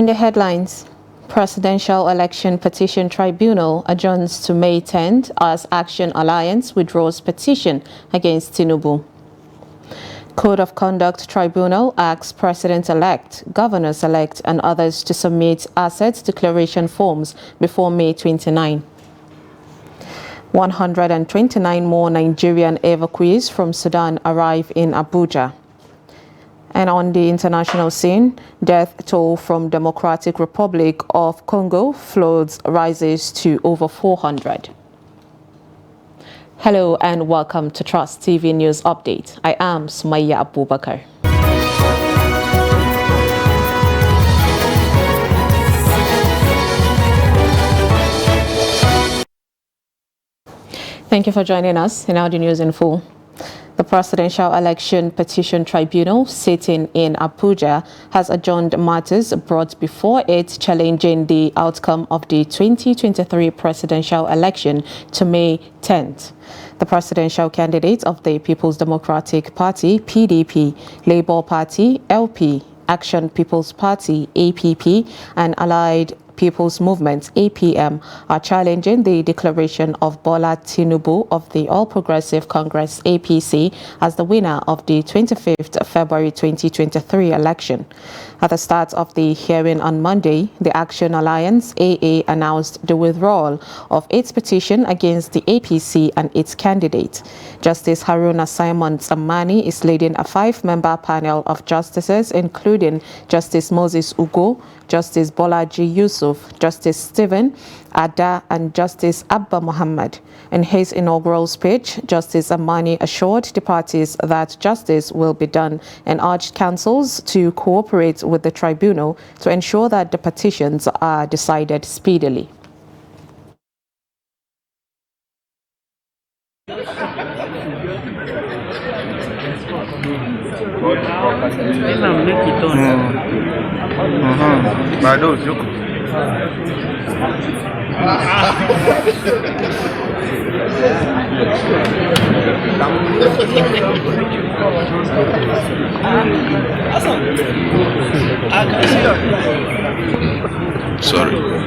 In the headlines, Presidential Election Petition Tribunal adjourns to May 10th as Action Alliance withdraws petition against Tinubu. Code of Conduct Tribunal asks President-elect, Governors-elect and others to submit asset declaration forms before May 29. 129 more Nigerian evacuees from Sudan arrive in Abuja. And on the international scene, death toll from Democratic Republic of Congo floods rises to over 400. Hello and welcome to Trust TV News Update. I am Sumaya Abubakar. Thank you for joining us in Audi News in Full. The Presidential Election Petition Tribunal, sitting in Abuja, has adjourned matters brought before it challenging the outcome of the 2023 presidential election to May 10th. The presidential candidates of the People's Democratic Party, PDP, Labour Party, LP, Action People's Party, APP, and Allied People's Movement, APM, are challenging the declaration of Bola Tinubu of the All Progressive Congress, APC, as the winner of the 25th February 2023 election. At the start of the hearing on Monday, the Action Alliance, AA, announced the withdrawal of its petition against the APC and its candidate. Justice Haruna Simon Tsammani is leading a 5-member panel of justices, including Justice Moses Ugo, Justice Bolaji Yusuf, Justice Stephen Ada, and Justice Abba Muhammad. In his inaugural speech, Justice Amani assured the parties that justice will be done and urged counsels to cooperate with the tribunal to ensure that the petitions are decided speedily. Sorry.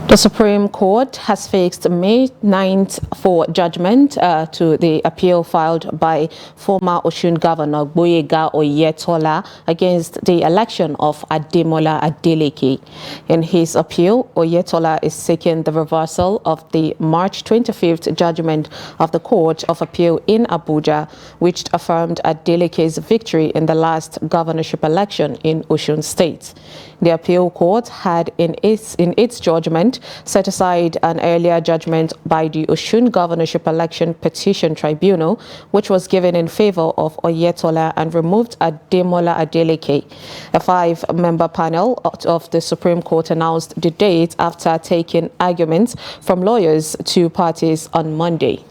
The Supreme Court has fixed May 9th for judgment to the appeal filed by former Osun Governor Gboyega Oyetola against the election of Ademola Adeleke. In his appeal, Oyetola is seeking the reversal of the March 25th judgment of the Court of Appeal in Abuja, which affirmed Adeleke's victory in the last governorship election in Osun State. The appeal court had in its judgment set aside an earlier judgment by the Osun Governorship Election Petition Tribunal, which was given in favor of Oyetola and removed Ademola Adeleke. A 5-member panel of the Supreme Court announced the date after taking arguments from lawyers to parties on Monday.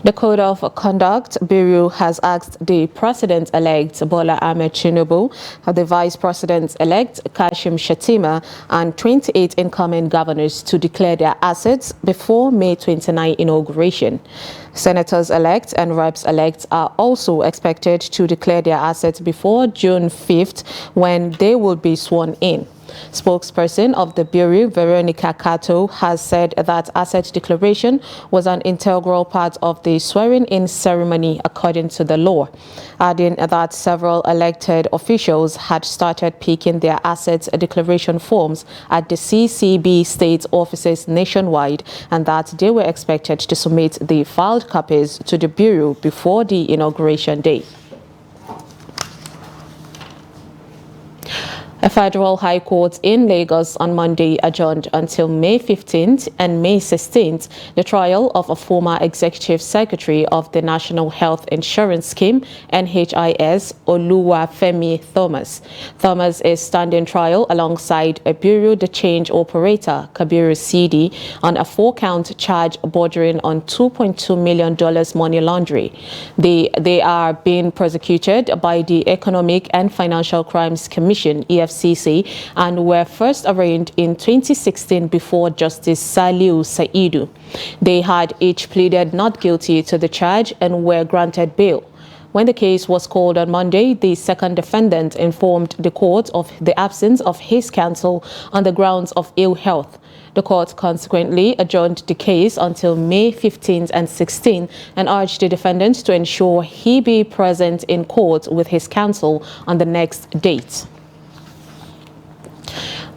The Code of Conduct Bureau has asked the President-elect Bola Ahmed Tinubu, the Vice President-elect Kashim Shettima, and 28 incoming governors to declare their assets before May 29 inauguration. Senators-elect and reps-elect are also expected to declare their assets before June 5th, when they will be sworn in. Spokesperson of the Bureau, Veronica Kato, has said that asset declaration was an integral part of the swearing-in ceremony according to the law, adding that several elected officials had started picking their assets declaration forms at the CCB state offices nationwide and that they were expected to submit the filed copies to the Bureau before the inauguration day. A federal high court in Lagos on Monday adjourned until May 15th and May 16th the trial of a former executive secretary of the National Health Insurance Scheme, NHIS, Oluwafemi Thomas. Thomas is standing trial alongside a Bureau de Change operator, Kabiru Sidi, on a 4-count charge bordering on $2.2 million money laundering. They are being prosecuted by the Economic and Financial Crimes Commission, EFCC, EFCC and were first arraigned in 2016 before Justice Saliu Saidu. They had each pleaded not guilty to the charge and were granted bail. When the case was called on Monday, the second defendant informed the court of the absence of his counsel on the grounds of ill health. The court consequently adjourned the case until May 15th and 16th and urged the defendant to ensure he be present in court with his counsel on the next date.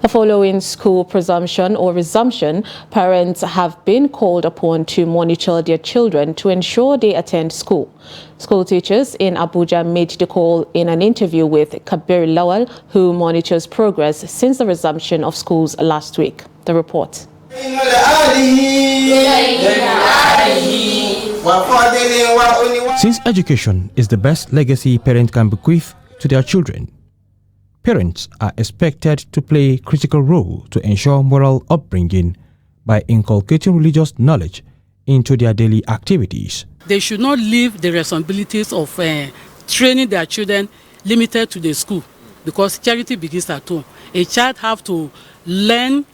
Following school resumption, parents have been called upon to monitor their children to ensure they attend school. School teachers in Abuja made the call in an interview with Kabir Lawal, who monitors progress since the resumption of schools last week. The report. Since education is the best legacy parents can bequeath to their children, parents are expected to play a critical role to ensure moral upbringing by inculcating religious knowledge into their daily activities. They should not leave the responsibilities of training their children limited to the school, because charity begins at home. A child have to learn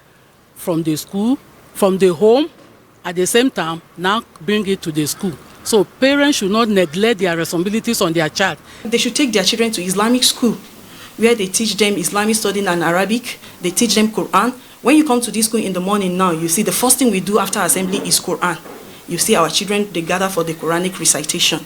from the school, from the home, at the same time now bring it to the school. So parents should not neglect their responsibilities on their child. They should take their children to Islamic school, where they teach them Islamic study and Arabic. They teach them Quran. When you come to this school in the morning now, you see the first thing we do after assembly is Quran. You see our children, they gather for the Quranic recitation,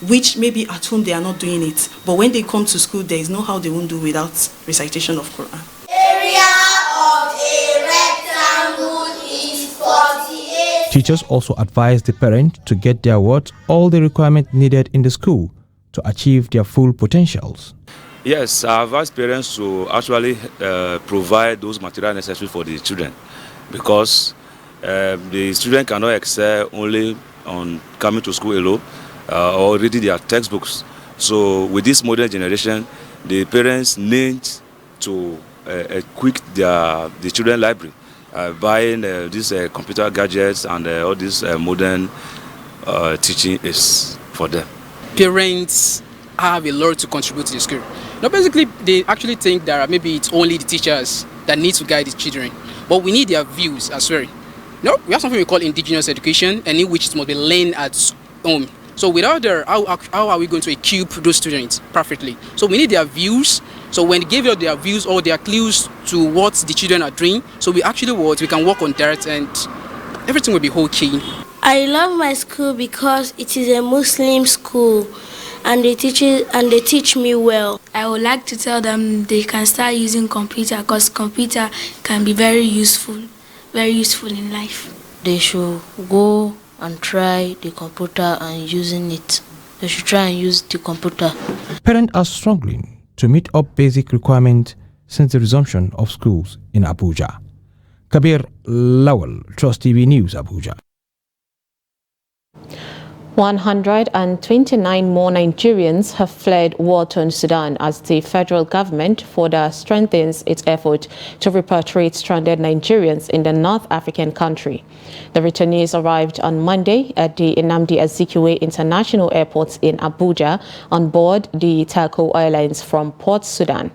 which maybe at home they are not doing it. But when they come to school, there is no how they won't do without recitation of Quran. Area of a rectangle is 48. Teachers also advise the parent to get their all the requirements needed in the school to achieve their full potentials. Yes, I advise parents to actually provide those materials necessary for the children, because the student cannot excel only on coming to school alone or reading their textbooks. So with this modern generation, the parents need to equip the children library, buying these computer gadgets and all these modern teaching aids for them. Parents have a lot to contribute to the school. Now, basically, they actually think that maybe it's only the teachers that need to guide the children, but we need their views as well. No, we have something we call indigenous education, and in which it must be learned at home. So without their, how are we going to equip those students perfectly? So we need their views. So when they give us their views or their clues to what the children are doing, so we actually we can work on that and everything will be okay. I love my school because it is a Muslim school and they teach me well. I would like to tell them they can start using computer, because computer can be very useful in life. They should go and try the computer and using it. They should try and use the computer. Parents are struggling to meet up basic requirements since the resumption of schools in Abuja. Kabir Lawal, Trust TV News, Abuja. 129 more Nigerians have fled war-torn Sudan as the federal government further strengthens its effort to repatriate stranded Nigerians in the North African country. The returnees arrived on Monday at the Nnamdi Azikiwe International Airport in Abuja on board the Taco Airlines from Port Sudan.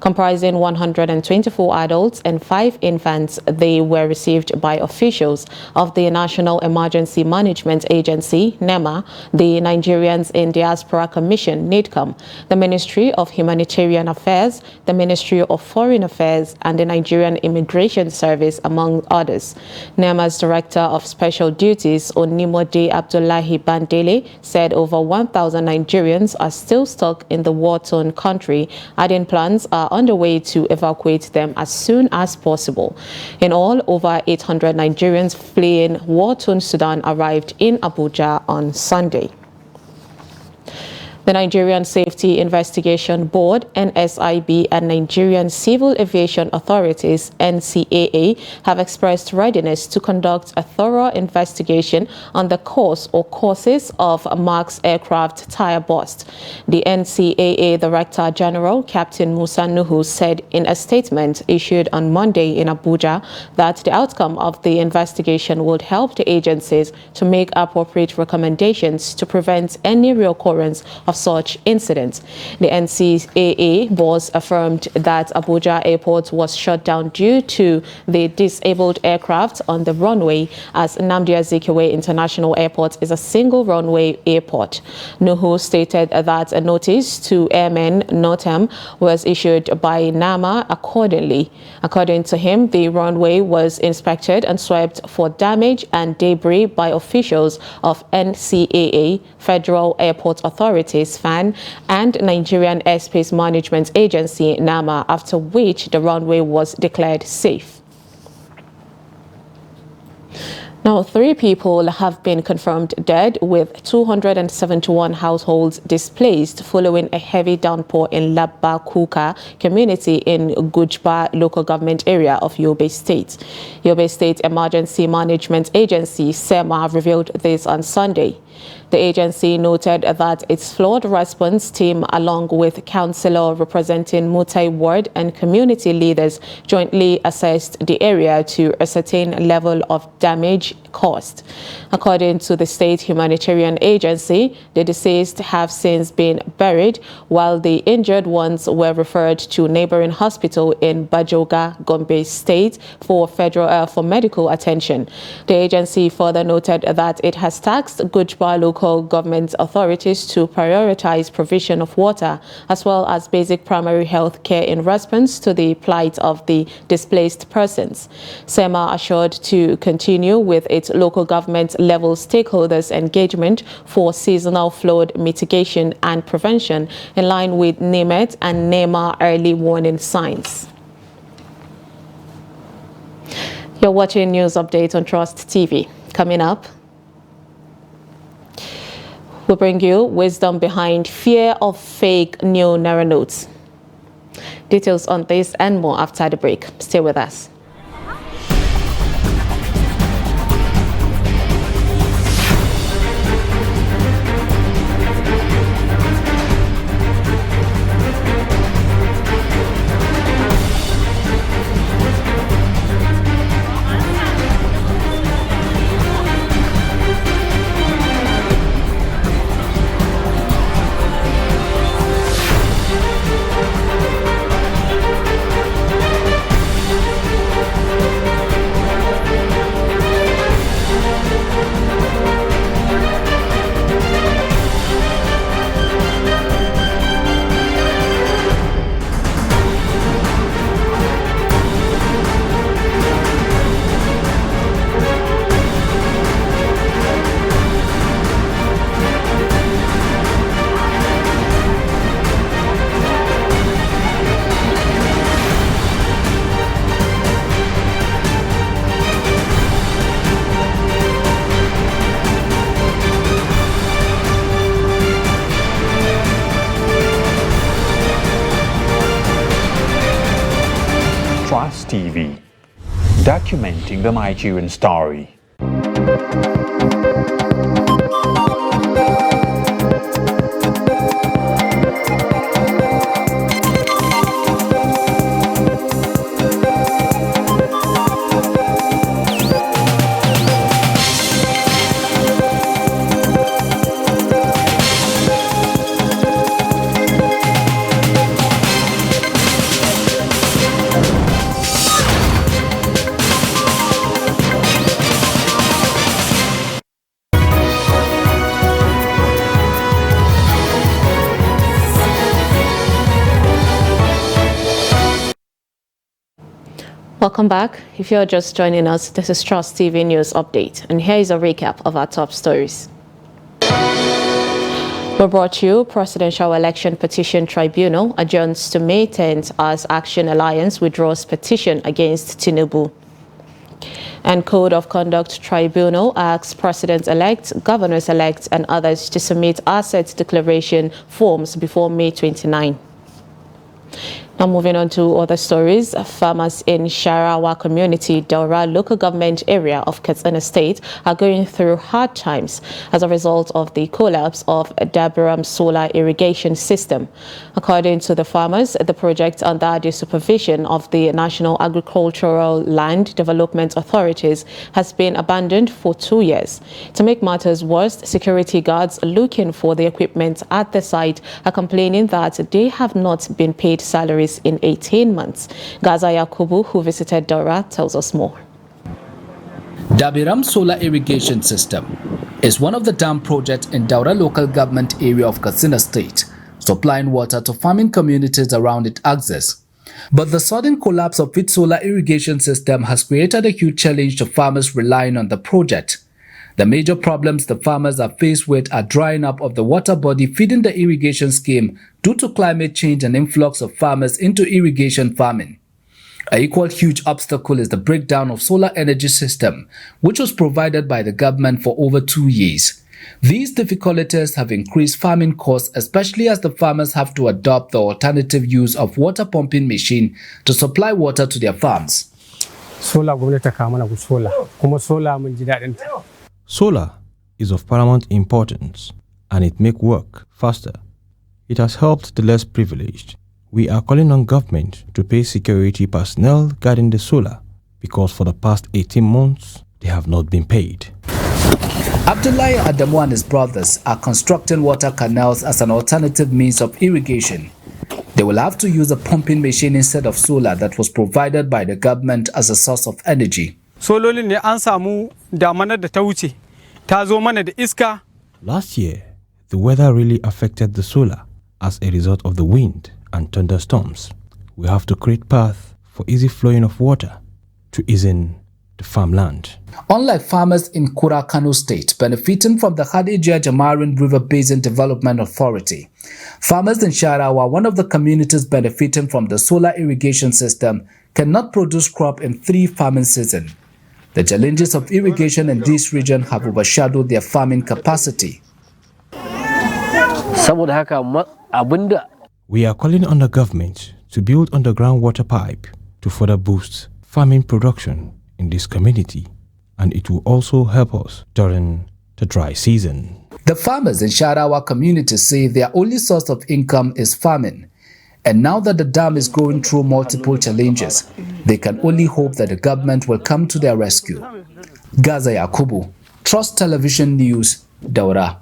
Comprising 124 adults and 5 infants, they were received by officials of the National Emergency Management Agency, NEMA, the Nigerians in Diaspora Commission, NIDCOM, the Ministry of Humanitarian Affairs, the Ministry of Foreign Affairs, and the Nigerian Immigration Service, among others. NEMA's Director of Special Duties, Onimode Abdullahi Bandele, said over 1,000 Nigerians are still stuck in the war-torn country, adding plans are underway to evacuate them as soon as possible. In all, over 800 Nigerians fleeing war-torn Sudan arrived in Abuja on Sunday. The Nigerian Safety Investigation Board, NSIB, and Nigerian Civil Aviation Authorities, NCAA, have expressed readiness to conduct a thorough investigation on the cause or causes of Max aircraft tire burst. The NCAA Director General, Captain Musa Nuhu, said in a statement issued on Monday in Abuja that the outcome of the investigation would help the agencies to make appropriate recommendations to prevent any reoccurrence of such incidents. The NCAA boss affirmed that Abuja Airport was shut down due to the disabled aircraft on the runway, as Nnamdi Azikiwe International Airport is a single runway airport. Nuhu stated that a notice to airmen NOTAM was issued by NAMA accordingly. According to him, the runway was inspected and swept for damage and debris by officials of NCAA, Federal Airport Authorities FAN, and Nigerian Airspace Management Agency NAMA, after which the runway was declared safe. Now, 3 people have been confirmed dead, with 271 households displaced following a heavy downpour in Labba Kuka community in Gujba local government area of Yobe State. Yobe State Emergency Management Agency, SEMA, revealed this on Sunday. The agency noted that its flood response team, along with councillor representing Mutai Ward and community leaders, jointly assessed the area to ascertain level of damage caused. According to the state humanitarian agency, the deceased have since been buried, while the injured ones were referred to neighboring hospital in Bajoga, Gombe State for medical attention. The agency further noted that it has tasked Gujba local government authorities to prioritize provision of water as well as basic primary health care in response to the plight of the displaced persons. SEMA assured to continue with its local government level stakeholders engagement for seasonal flood mitigation and prevention in line with NIMET and NEMA early warning signs. You're watching News Update on Trust TV. Coming up, we'll bring you wisdom behind fear of fake new Naira notes. Details on this and more after the break. Stay with us. Trust TV, documenting the Nigerian story. Welcome back. If you're just joining us, this is Trust TV News Update, and here is a recap of our top stories. We brought you Presidential Election Petition Tribunal adjourns to May 10th as Action Alliance withdraws petition against Tinubu. And Code of Conduct Tribunal asks President-elect, Governors-elect, and others to submit asset declaration forms before May 29. Now moving on to other stories, farmers in Sharawa community, Daura local government area of Katsina State are going through hard times as a result of the collapse of Dabiram solar irrigation system. According to the farmers, the project under the supervision of the National Agricultural Land Development Authorities has been abandoned for 2 years. To make matters worse, security guards looking for the equipment at the site are complaining that they have not been paid salaries in 18 months. Gaza Yakubu, who visited Daura, tells us more. Dabiram Solar Irrigation System is one of the dam projects in Daura local government area of Katsina State, supplying water to farming communities around its axis. But the sudden collapse of its solar irrigation system has created a huge challenge to farmers relying on the project. The major problems the farmers are faced with are drying up of the water body feeding the irrigation scheme due to climate change and influx of farmers into irrigation farming. An equal huge obstacle is the breakdown of solar energy system, which was provided by the government for over 2 years. These difficulties have increased farming costs, especially as the farmers have to adopt the alternative use of water pumping machine to supply water to their farms. Solar is of paramount importance and it makes work faster. It has helped the less privileged. We are calling on government to pay security personnel guarding the solar because for the past 18 months, they have not been paid. Abdullahi Adamu and his brothers are constructing water canals as an alternative means of irrigation. They will have to use a pumping machine instead of solar that was provided by the government as a source of energy. Last year, the weather really affected the solar as a result of the wind and thunderstorms. We have to create paths for easy flowing of water to ease in the farmland. Unlike farmers in Kura, Kano State, benefiting from the Hadijia Jamarin River Basin Development Authority, farmers in Sharawa, one of the communities benefiting from the solar irrigation system, cannot produce crop in 3 farming seasons. The challenges of irrigation in this region have overshadowed their farming capacity. We are calling on the government to build underground water pipe to further boost farming production in this community, and it will also help us during the dry season. The farmers in Sharawa community say their only source of income is farming. And now that the dam is going through multiple challenges, they can only hope that the government will come to their rescue. Gaza Yakubu, Trust Television News, Daura.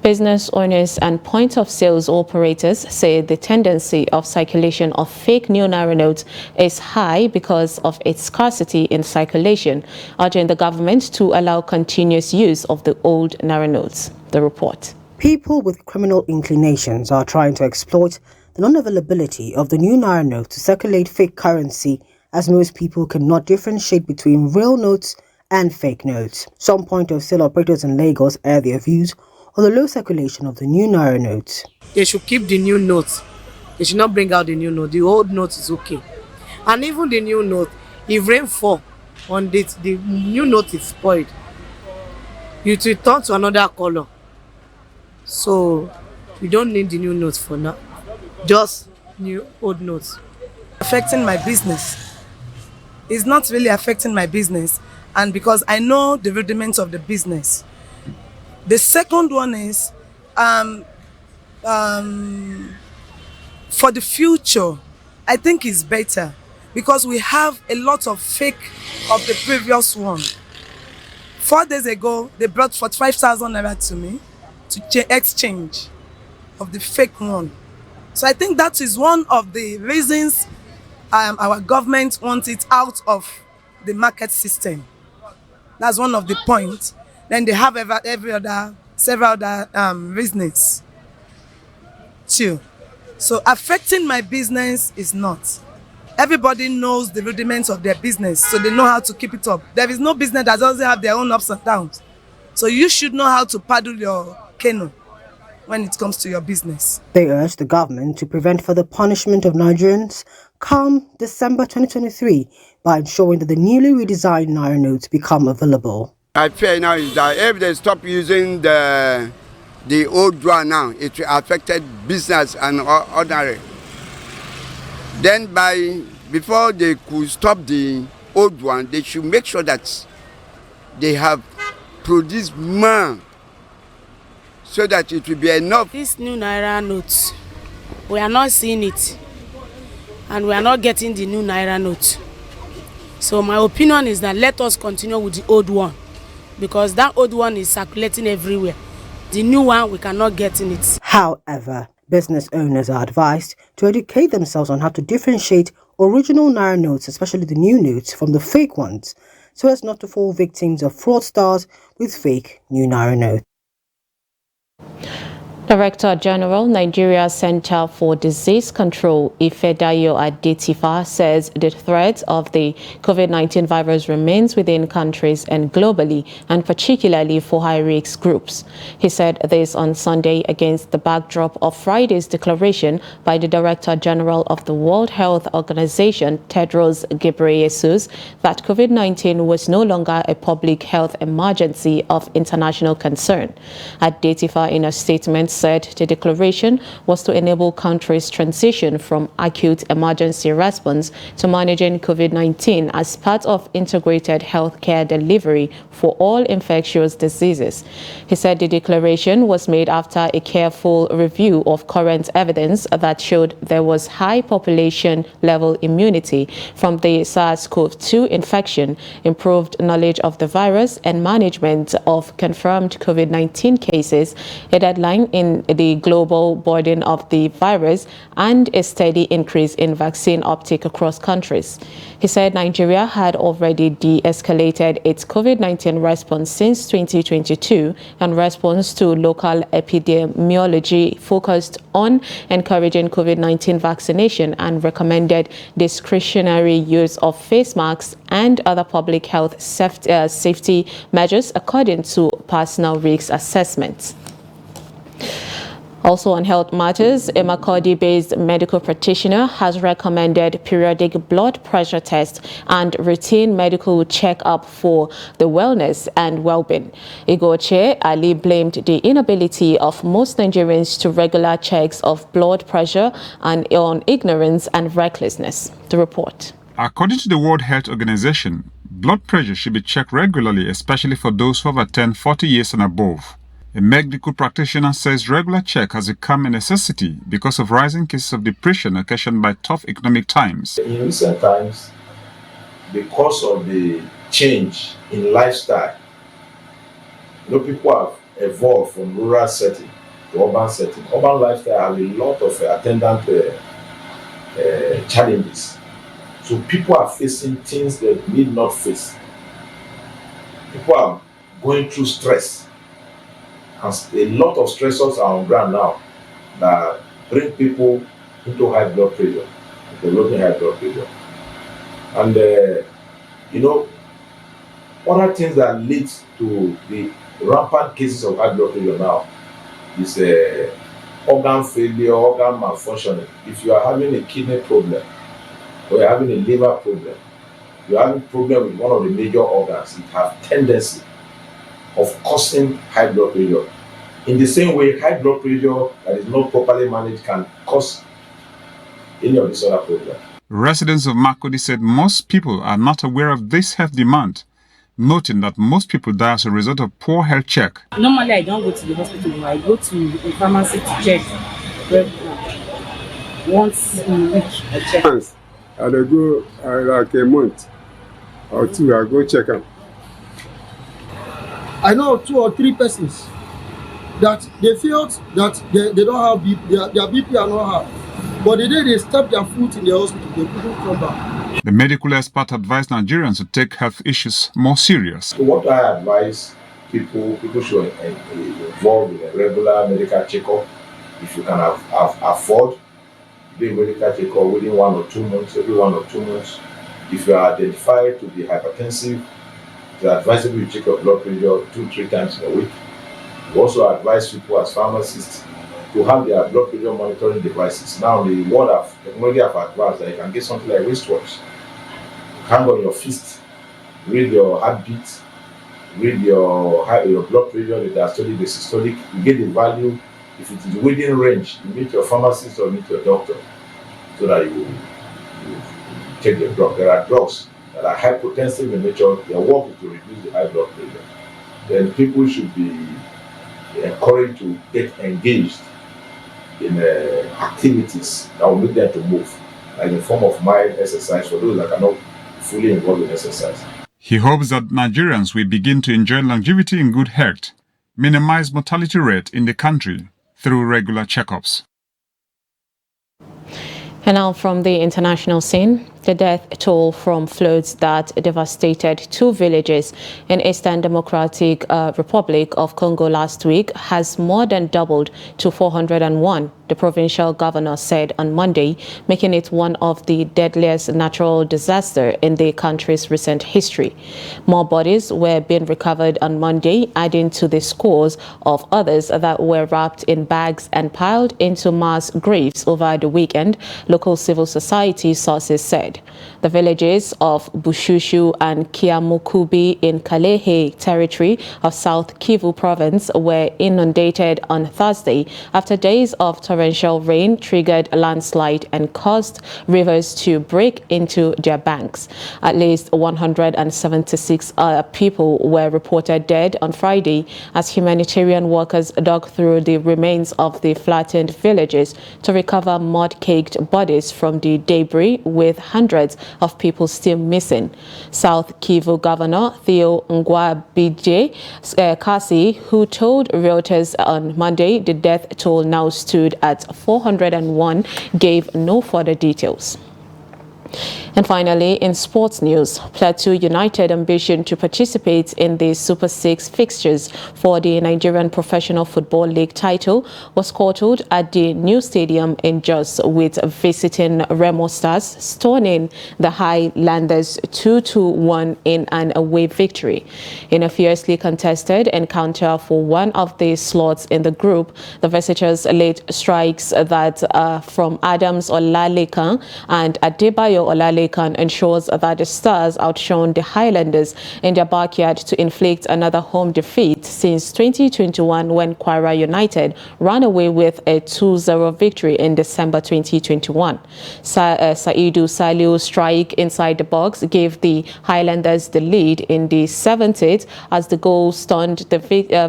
Business owners and point-of-sales operators say the tendency of circulation of fake new Naira notes is high because of its scarcity in circulation, urging the government to allow continuous use of the old Naira notes. The report. People with criminal inclinations are trying to exploit the non-availability of the new Naira note to circulate fake currency, as most people cannot differentiate between real notes and fake notes. Some point-of-sale operators in Lagos air their views on the low circulation of the new Naira notes. They should keep the new notes. They should not bring out the new note. The old note is okay. And even the new note, if rain fall on it, the new note is spoiled. It will turn to another color. So we don't need the new notes for now. Just new old notes. Affecting my business. It's not really affecting my business, and because I know the rudiments of the business. The second one is for the future, I think it's better because we have a lot of fake of the previous one. 4 days ago, they brought 45,000 naira to me to exchange of the fake one. So I think that is one of the reasons our government wants it out of the market system. That's one of the points. Then they have several other reasons too. So affecting my business is not. Everybody knows the rudiments of their business, so they know how to keep it up. There is no business that doesn't have their own ups and downs. So you should know how to paddle your canoe when it comes to your business. They urge the government to prevent further punishment of Nigerians come December 2023 by ensuring that the newly redesigned Naira notes become available. I fear now is that if they stop using the old one now, it will affect business and ordinary. Then before they could stop the old one, they should make sure that they have produced more so that it will be enough. This new Naira notes, we are not seeing it, and we are not getting the new Naira note. So my opinion is that let us continue with the old one, because that old one is circulating everywhere. The new one, we cannot get in it. However, business owners are advised to educate themselves on how to differentiate original Naira notes, especially the new notes, from the fake ones, so as not to fall victims of fraudsters with fake new Naira notes. Director General, Nigeria Center for Disease Control, Ifedayo Adetifa, says the threat of the COVID-19 virus remains within countries and globally, and particularly for high-risk groups. He said this on Sunday against the backdrop of Friday's declaration by the Director General of the World Health Organization, Tedros Ghebreyesus, that COVID-19 was no longer a public health emergency of international concern. Adetifa, in a statement, said the declaration was to enable countries transition from acute emergency response to managing COVID-19 as part of integrated healthcare delivery for all infectious diseases. He said the declaration was made after a careful review of current evidence that showed there was high population-level immunity from the SARS-CoV-2 infection, improved knowledge of the virus, and management of confirmed COVID-19 cases, a deadline in the global burden of the virus, and a steady increase in vaccine uptake across countries. He said Nigeria had already de-escalated its COVID-19 response since 2022 in response to local epidemiology focused on encouraging COVID-19 vaccination and recommended discretionary use of face masks and other public health safety measures according to personal risk assessments. Also on health matters, a Makurdi-based medical practitioner has recommended periodic blood pressure tests and routine medical checkup for the wellness and well-being. Igoche Ali blamed the inability of most Nigerians to regular checks of blood pressure and on ignorance and recklessness. The report. According to the World Health Organization, blood pressure should be checked regularly, especially for those who have attained 40 years and above. A medical practitioner says regular check has become a necessity because of rising cases of depression occasioned by tough economic times. In recent times, because of the change in lifestyle, people have evolved from rural setting to urban setting. Urban lifestyle has a lot of attendant challenges. So people are facing things they need not face. People are going through stress. And a lot of stressors are on ground now that bring people into high blood pressure, developing high blood pressure. And, other things that lead to the rampant cases of high blood pressure now is organ failure, organ malfunctioning. If you are having a kidney problem, or you're having a liver problem, you're having a problem with one of the major organs, it has tendency of causing high blood pressure. In the same way, high blood pressure that is not properly managed can cause any of these other problems. Residents of Makurdi said most people are not aware of this health demand, noting that most people die as a result of poor health check. Normally, I don't go to the hospital. I go to the pharmacy to check once in a week. I check. Once, I go like a month or two, I go check them. I know 2 or 3 persons that they felt that they don't have BP, their BP are not high. But the day they step their foot in the hospital, they couldn't come back. The medical expert advised Nigerians to take health issues more serious. So what I advise people should involve in a regular medical checkup. If you can afford, do a medical checkup within 1 or 2 months, every 1 or 2 months. If you are identified to be hypertensive, it's advisable you check your blood pressure 2-3 times in a week. We also advise people as pharmacists to have their blood pressure monitoring devices. Now the world of technology have advanced that you can get something like wristwatch. Hang on your fist, read your heartbeat, read your blood pressure, the diastolic, the systolic. You get the value. If it is within range, you meet your pharmacist or meet your doctor so that you take the drug. There are drugs that are hypotensive in nature. Their work is to reduce the high blood pressure. Then people should be encouraged to get engaged in activities that will make them to move, like in form of mild exercise for those that are not fully involved in exercise. He hopes that Nigerians will begin to enjoy longevity in good health, minimize mortality rate in the country through regular checkups. And now from the international scene, the death toll from floods that devastated 2 villages in Eastern Democratic Republic of Congo last week has more than doubled to 401, the provincial governor said on Monday, making it one of the deadliest natural disasters in the country's recent history. More bodies were being recovered on Monday, adding to the scores of others that were wrapped in bags and piled into mass graves over the weekend, local civil society sources said. The villages of Bushushu and Kiamukubi in Kalehe territory of South Kivu province were inundated on Thursday after days of torrential rain triggered a landslide and caused rivers to break into their banks. At least 176 people were reported dead on Friday as humanitarian workers dug through the remains of the flattened villages to recover mud-caked bodies from the debris, with hundreds of people still missing. South Kivu Governor Theo Ngwabidje Kasi, who told Reuters on Monday the death toll now stood at 401, gave no further details. And finally, in sports news, Plateau United ambition to participate in the Super 6 fixtures for the Nigerian Professional Football League title was quartered at the new stadium in Jos, with visiting Remo Stars stunning the Highlanders 2-1 in an away victory. In a fiercely contested encounter for one of the slots in the group, the visitors laid strikes that from Adams Olalekan and Adebayo Olalekan ensures that the Stars outshone the Highlanders in their backyard to inflict another home defeat since 2021, when Kwara United ran away with a 2-0 victory in December 2021. Saidu Saliu's strike inside the box gave the Highlanders the lead in the 70th as the goal stunned the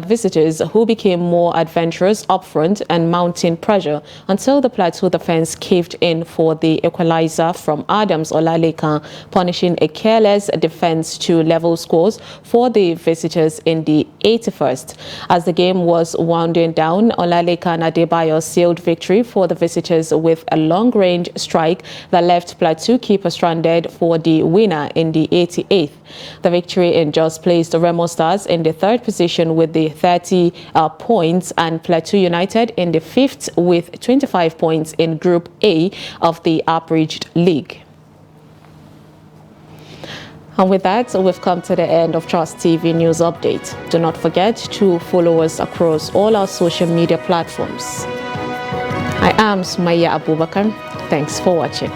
visitors, who became more adventurous up front and mounting pressure until the Plateau defense caved in for the equalizer from Adams Olalekan, punishing a careless defense to level scores for the visitors in the 81st. As the game was winding down, Olalekan Adebayo sealed victory for the visitors with a long-range strike that left Plateau keeper stranded for the winner in the 88th. The victory in Jos placed the Remo Stars in the 3rd position with the 30 points and Plateau United in the 5th with 25 points in Group A of the Abridged League. And with that, we've come to the end of Trust TV News Update. Do not forget to follow us across all our social media platforms. I am Sumaya Abubakar. Thanks for watching.